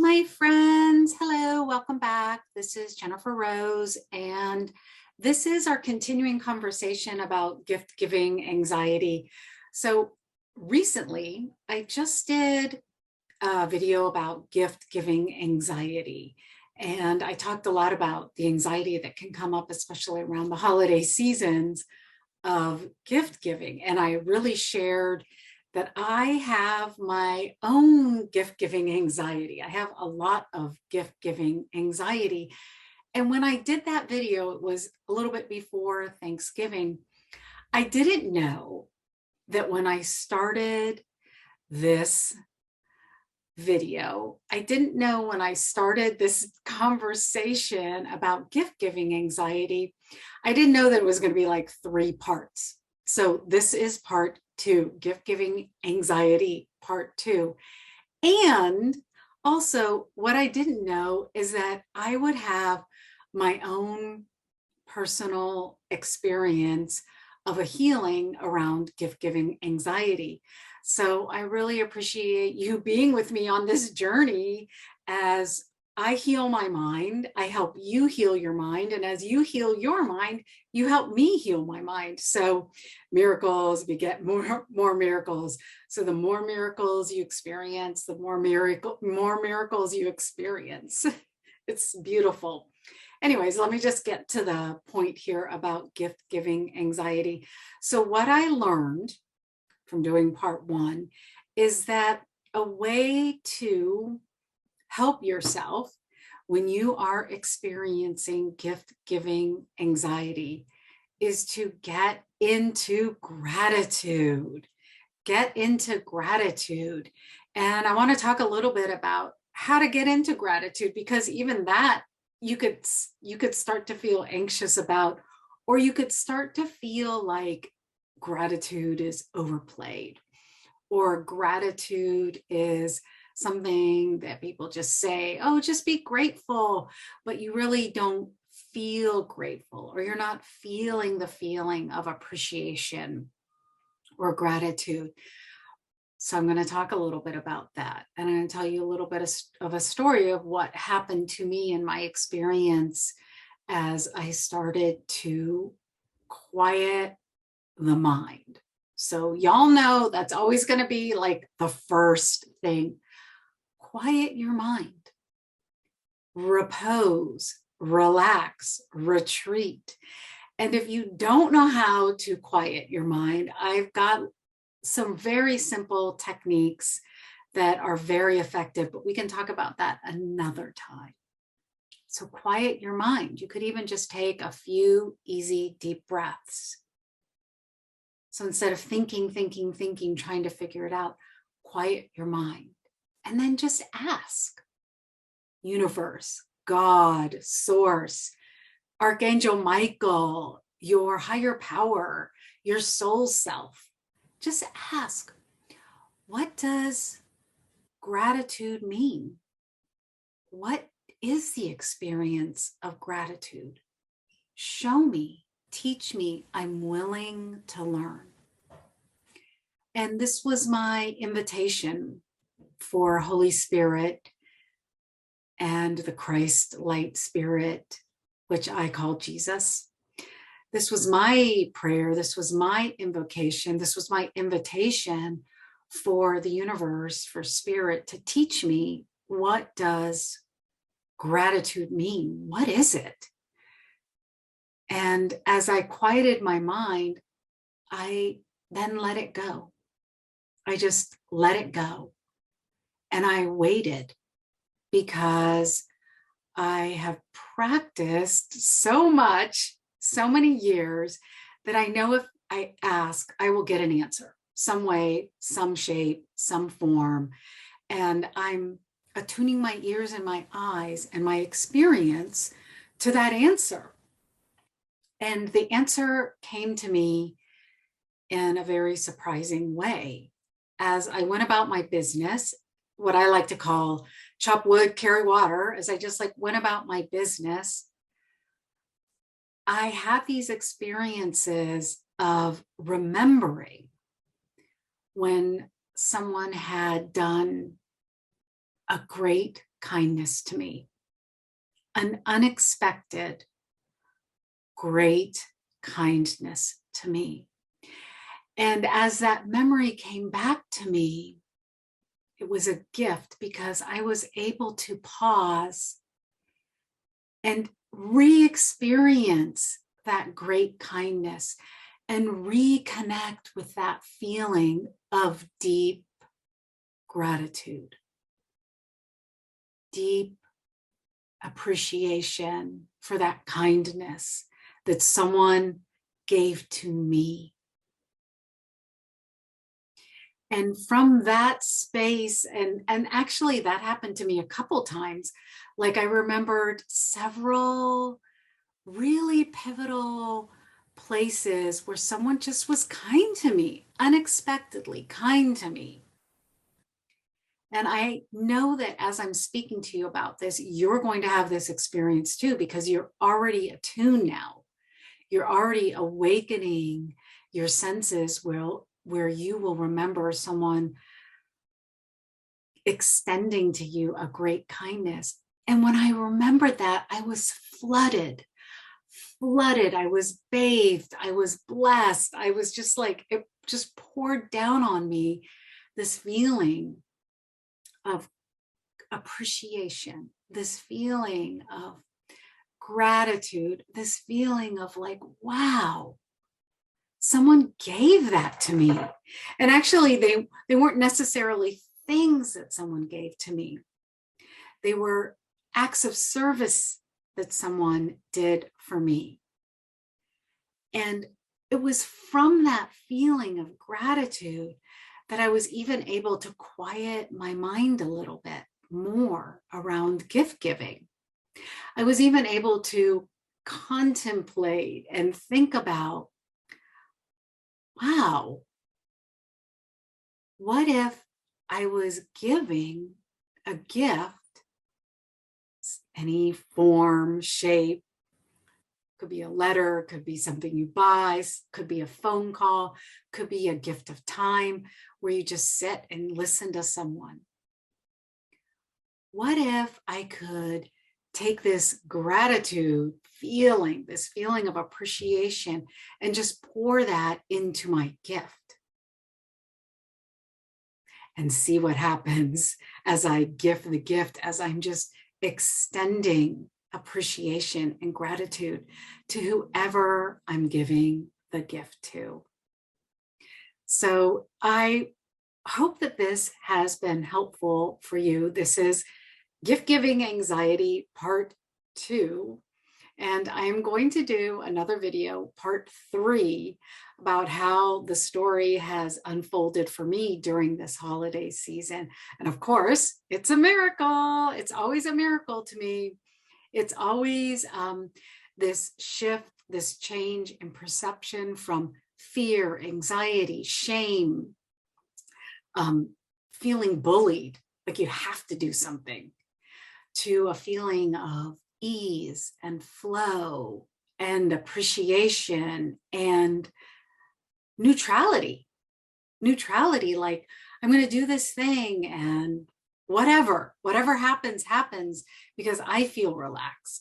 my friends. Hello, welcome back. This is Jennifer Rose, and this is our continuing conversation about gift giving anxiety. So recently, I just did a video about gift giving anxiety, and I talked a lot about the anxiety that can come up, especially around the holiday seasons of gift giving. And I really shared that I have my own gift giving anxiety. I have a lot of gift giving anxiety. And when I did that video, it was a little bit before Thanksgiving. I didn't know that when I started this video, I didn't know when I started this conversation about gift giving anxiety, I didn't know that it was going to be like 3 parts. So this is part 2, gift giving anxiety part 2. And also what I didn't know is that I would have my own personal experience of a healing around gift giving anxiety. So I really appreciate you being with me on this journey as I heal my mind. I help you heal your mind. And as you heal your mind, you help me heal my mind. So miracles beget more miracles. So the more miracles you experience, the more miracles you experience. It's beautiful. Anyways, let me just get to the point here about gift giving anxiety. So what I learned from doing part 1 is that a way to help yourself when you are experiencing gift giving anxiety is to get into gratitude. Get into gratitude. And I want to talk a little bit about how to get into gratitude, because even that you could start to feel anxious about, or you could start to feel like gratitude is overplayed, or gratitude is something that people just say, oh, just be grateful, but you really don't feel grateful, or you're not feeling the feeling of appreciation or gratitude. So I'm going to talk a little bit about that. And I'm going to tell you a little bit of a story of what happened to me in my experience as I started to quiet the mind. So y'all know that's always going to be like the first thing. Quiet your mind. Repose, relax, retreat. And if you don't know how to quiet your mind, I've got some very simple techniques that are very effective, but we can talk about that another time. So quiet your mind. You could even just take a few easy, deep breaths. So instead of thinking, trying to figure it out, quiet your mind. And then just ask. Universe, God, Source, Archangel Michael, your higher power, your soul self. Just ask, what does gratitude mean? What is the experience of gratitude? Show me, teach me, I'm willing to learn. And this was my invitation for Holy Spirit and the Christ light spirit, which I call Jesus. This was my prayer. This was my invocation. This was my invitation for the universe, for spirit to teach me, what does gratitude mean? What is it? And as I quieted my mind, I then let it go. I just let it go. And I waited, because I have practiced so much, so many years, that I know if I ask, I will get an answer, some way, some shape, some form. And I'm attuning my ears and my eyes and my experience to that answer. And the answer came to me in a very surprising way. As I went about my business, what I like to call chop wood, carry water, as I just went about my business, I had these experiences of remembering when someone had done a great kindness to me, an unexpected, great kindness to me. And as that memory came back to me, it was a gift because I was able to pause and re-experience that great kindness and reconnect with that feeling of deep gratitude, deep appreciation for that kindness that someone gave to me. And from that space, and actually that happened to me a couple times, like I remembered several really pivotal places where someone just was kind to me, unexpectedly kind to me. And I know that as I'm speaking to you about this, you're going to have this experience too, because you're already attuned now. You're already awakening your senses where you will remember someone extending to you a great kindness. And when I remembered that, I was flooded. I was bathed, I was blessed. I was just like, it just poured down on me, this feeling of appreciation, this feeling of gratitude, this feeling of like, wow, someone gave that to me. And actually they weren't necessarily things that someone gave to me. They were acts of service that someone did for me. And it was from that feeling of gratitude that I was even able to quiet my mind a little bit more around gift giving. I was even able to contemplate and think about, wow, what if I was giving a gift, any form, shape, could be a letter, could be something you buy, could be a phone call, could be a gift of time where you just sit and listen to someone. What if I could take this gratitude feeling, this feeling of appreciation, and just pour that into my gift and see what happens as I give the gift, as I'm just extending appreciation and gratitude to whoever I'm giving the gift to. So I hope that this has been helpful for you. This is Gift Giving Anxiety Part 2. And I'm going to do another video, Part 3, about how the story has unfolded for me during this holiday season. And of course, it's a miracle. It's always a miracle to me. It's always this shift, this change in perception from fear, anxiety, shame, feeling bullied, like you have to do something, to a feeling of ease and flow and appreciation and neutrality. Neutrality, like I'm going to do this thing and whatever happens, happens because I feel relaxed.